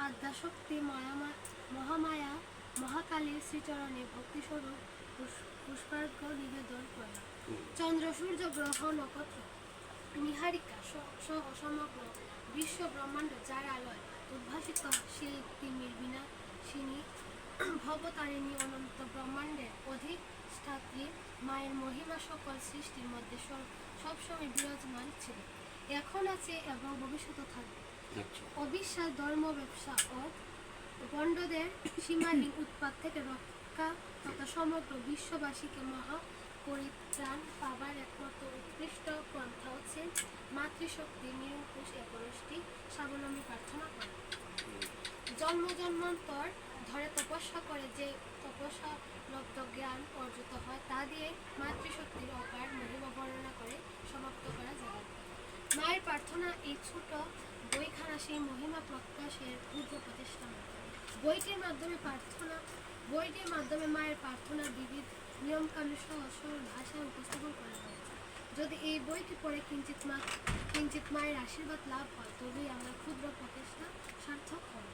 আদ্যাশক্তি মহামায়া মহাকালীর শ্রীচরণে ভক্তিস্বরূপ পুষ্পার্ঘ্য নিবেদন করা। চন্দ্র সূর্য গ্রহ নক্ষত্র নিহারিকা সহ সমগ্র বিশ্ব ব্রহ্মাণ্ড যার আলোয় উদ্ভাসিত সেই তিমির বিনাশিনী ভবতারিণী অনন্ত ব্রহ্মাণ্ডের অধিষ্ঠাত্রী মায়ের মহিমা সকল সৃষ্টির মধ্যে সবসময় বিরাজমান ছিল, এখন আছে এবং ভবিষ্যতে থাকবে। অবিশ্বাস, ধর্ম, ব্যবসা ও গণ্ডদের সীমাহীন উৎপাত থেকে রক্ষা তথা সমগ্র বিশ্ববাসীকে মহা পরিত্রাণ পাবার একমাত্র উৎকৃষ্ট পন্থা হচ্ছে মাতৃশক্তি নিরঙ্কুশ একরষ্টি স্বাবলম্বী প্রার্থনা করা। জন্ম জন্মান্তর ধরে তপস্যা করে যে তপস্যা লব্ধ জ্ঞান অর্জিত হয় তা দিয়ে মাতৃশক্তির অপার মহিমা বর্ণনা করে সমাপ্ত করা যাবে। মায়ের প্রার্থনা এই ছোট বইখানা সেই মহিমা প্রকাশের পূর্ব প্রতিষ্ঠা মাত্র। বইটির মাধ্যমে মায়ের প্রার্থনার বিবিধ নিয়মকানুন সহ সরল ভাষায় উপস্থাপন করা হয়েছে। যদি এই বইটি পড়ে কিঞ্চিত মায়ের আশীর্বাদ লাভ হয় তবেই আমরা ক্ষুদ্র প্রচেষ্টা সার্থক হবে।